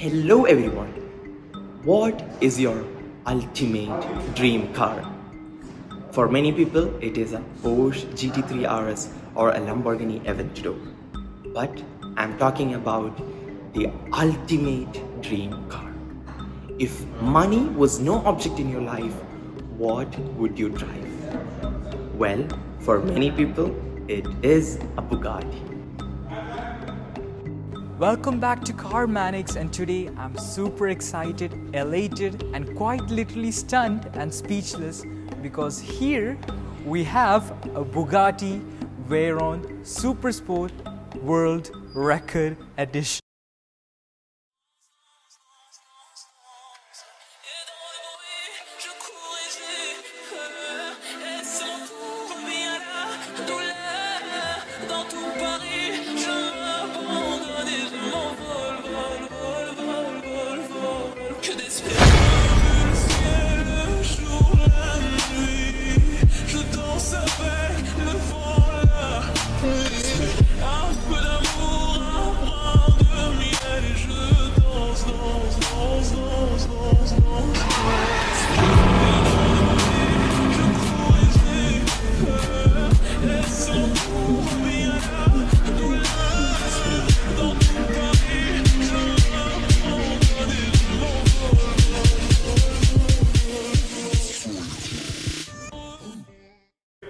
Hello everyone. What is your ultimate dream car? For many people, it is a Porsche GT3 RS or a Lamborghini Aventador. But I'm talking about the ultimate dream car. If money was no object in your life, what would you drive? Well, for many people, it is a Bugatti. Welcome back to Car Manics, and today I'm super excited, elated, and quite literally stunned and speechless because here we have a Bugatti Veyron Super Sport World Record Edition.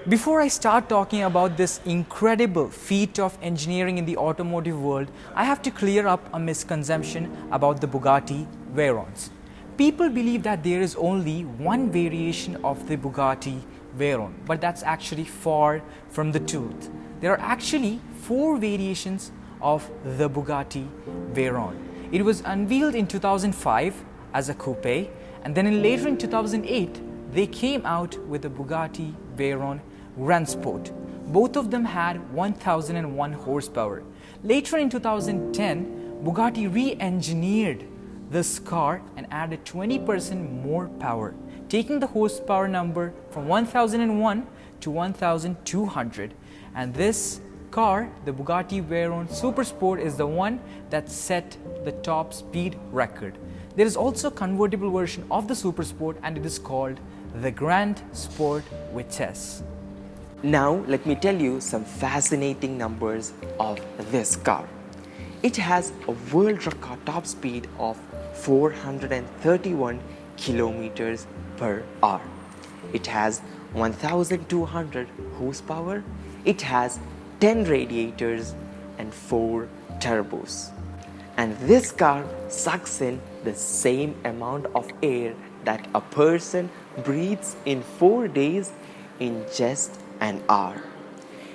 Before I start talking about this incredible feat of engineering in the automotive world, I have to clear up a misconception about the Bugatti Veyrons. People believe that there is only one variation of the Bugatti Veyron, but that's actually far from the truth. There are actually four variations of the Bugatti Veyron. It was unveiled in 2005 as a coupe, and then later in 2008 they came out with the Bugatti Veyron Grandsport. Both of them had 1001 horsepower. Later in 2010, Bugatti re-engineered this car and added 20% more power, taking the horsepower number from 1001 to 1200. And this car, the Bugatti Veyron Super Sport, is the one that set the top speed record. There is also a convertible version of the Super Sport, and it is called the Grand Sport Vitesse. Now let me tell you some fascinating numbers of this car. It has a world record top speed of 431 kilometers per hour. It has 1200 horsepower. It has 10 radiators and 4 turbos. And this car sucks in the same amount of air that a person breathes in 4 days in just an hour.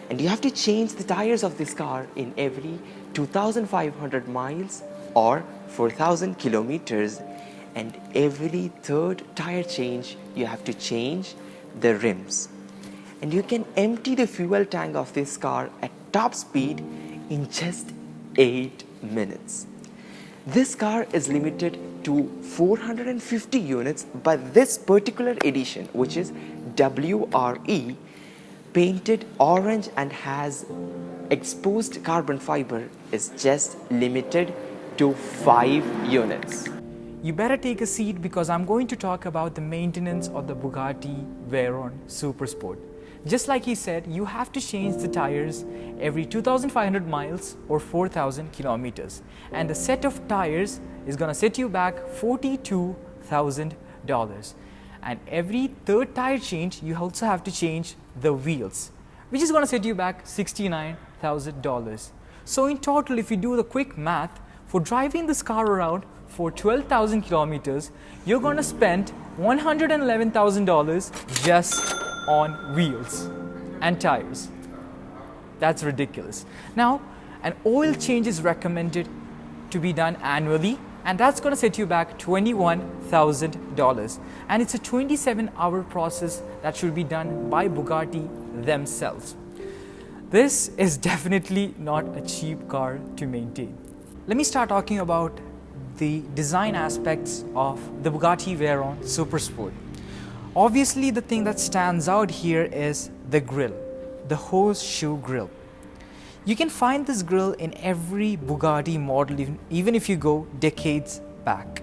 And you have to change the tires of this car in every 2500 miles or 4000 kilometers, and every third tire change you have to change the rims. And you can empty the fuel tank of this car at top speed in just 8 minutes. This car is limited to 450 units, but this particular edition, which is WRE, painted orange and has exposed carbon fiber, is just limited to 5 units. You better take a seat because I'm going to talk about the maintenance of the Bugatti Veyron Super Sport. Just like he said, you have to change the tires every 2500 miles or 4000 kilometers. And the set of tires is going to set you back $42,000. And every third tire change, you also have to change the wheels, which is going to set you back $69,000. So in total, if you do the quick math, for driving this car around for 12,000 kilometers, you're going to spend $111,000 just on wheels and tires. That's ridiculous. Now, an oil change is recommended to be done annually, and that's going to set you back $21,000. And it's a 27-hour process that should be done by Bugatti themselves. This is definitely not a cheap car to maintain. Let me start talking about the design aspects of the Bugatti Veyron Super Sport. Obviously, the thing that stands out here is the grille, the horseshoe grille. You can find this grille in every Bugatti model, even if you go decades back.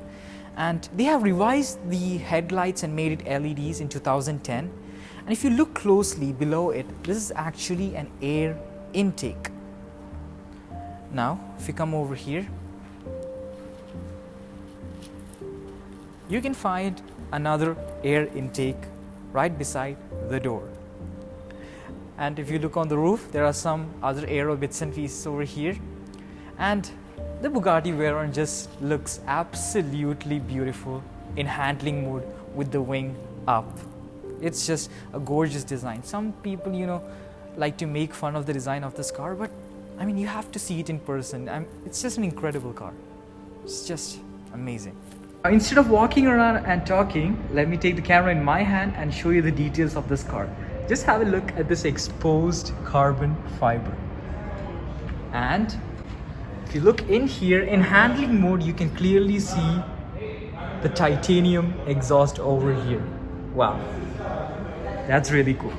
And they have revised the headlights and made it LEDs in 2010. And if you look closely below it, this is actually an air intake. Now, if you come over here, you can find another air intake right beside the door. And if you look on the roof, there are some other aero bits and pieces over here. And the Bugatti Veyron just looks absolutely beautiful in handling mode with the wing up. It's just a gorgeous design. Some people, like to make fun of the design of this car, but I mean, you have to see it in person. It's just an incredible car. It's just amazing. Instead of walking around and talking, let me take the camera in my hand and show you the details of this car. Just have a look at this exposed carbon fiber. And if you look in here, in handling mode, you can clearly see the titanium exhaust over here. Wow, that's really cool.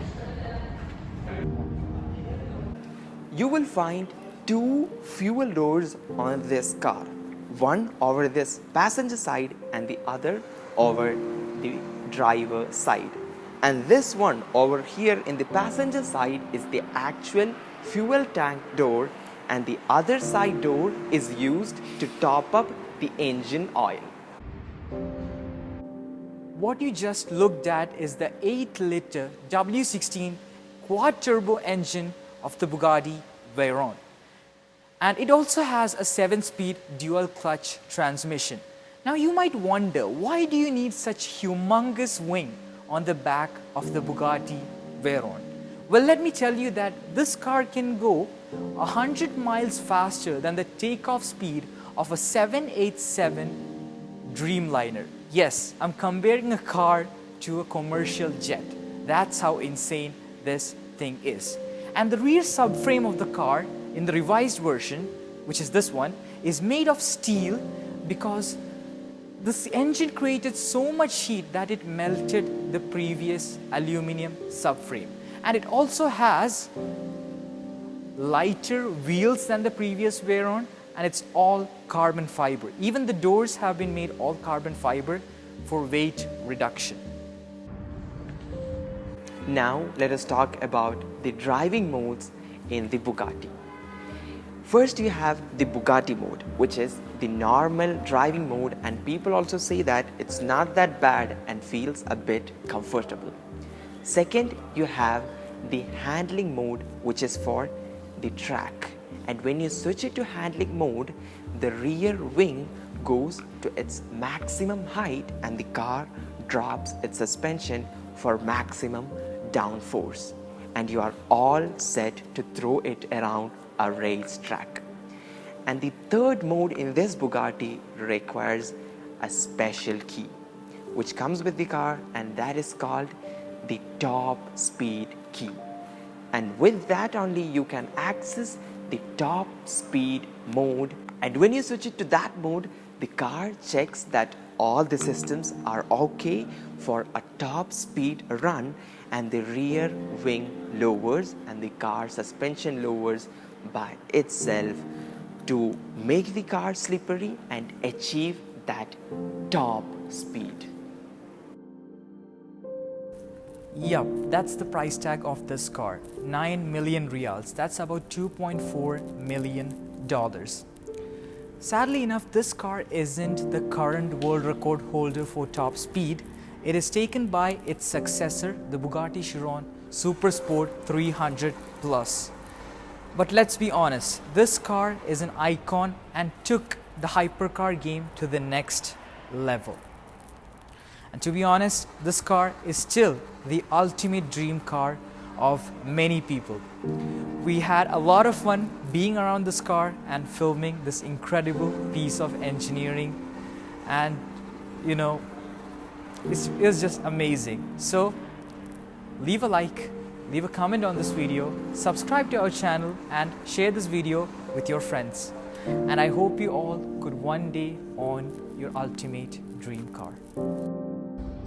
You will find two fuel doors on this car. One over this passenger side and the other over the driver side. And this one over here in the passenger side is the actual fuel tank door, and the other side door is used to top up the engine oil. What you just looked at is the 8-liter W16 quad-turbo engine of the Bugatti Veyron. And it also has a 7-speed dual-clutch transmission. Now you might wonder, why do you need such humongous wing on the back of the Bugatti Veyron? Well, let me tell you that this car can go 100 miles faster than the takeoff speed of a 787 Dreamliner. Yes, I'm comparing a car to a commercial jet. That's how insane this thing is. And the rear subframe of the car in the revised version, which is this one, is made of steel because this engine created so much heat that it melted the previous aluminum subframe. And it also has lighter wheels than the previous Veyron, and it's all carbon fiber. Even the doors have been made all carbon fiber for weight reduction. Now let us talk about the driving modes in the Bugatti. First you have the Bugatti mode, which is the normal driving mode, and people also say that it's not that bad and feels a bit comfortable. Second, you have the handling mode, which is for the track. And when you switch it to handling mode, the rear wing goes to its maximum height and the car drops its suspension for maximum downforce. And you are all set to throw it around a racetrack. And the third mode in this Bugatti requires a special key, which comes with the car, and that is called the top speed key. And with that only you can access the top speed mode. And when you switch it to that mode, the car checks that all the systems are okay for a top speed run, and the rear wing lowers and the car suspension lowers by itself to make the car slippery and achieve that top speed. Yup, that's the price tag of this car. 9 million reals. That's about $2.4 million. Sadly enough, this car isn't the current world record holder for top speed. It is taken by its successor, the Bugatti Chiron Super Sport 300 Plus. But let's be honest, this car is an icon and took the hypercar game to the next level. And to be honest, this car is still the ultimate dream car of many people. We had a lot of fun being around this car and filming this incredible piece of engineering, and it's just amazing. So leave a like, leave a comment on this video, subscribe to our channel, and share this video with your friends. And I hope you all could one day own your ultimate dream car.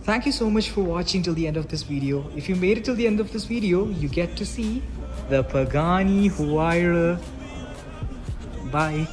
Thank you so much for watching till the end of this video. If you made it till the end of this video, you get to see the Pagani Huayra. Bye.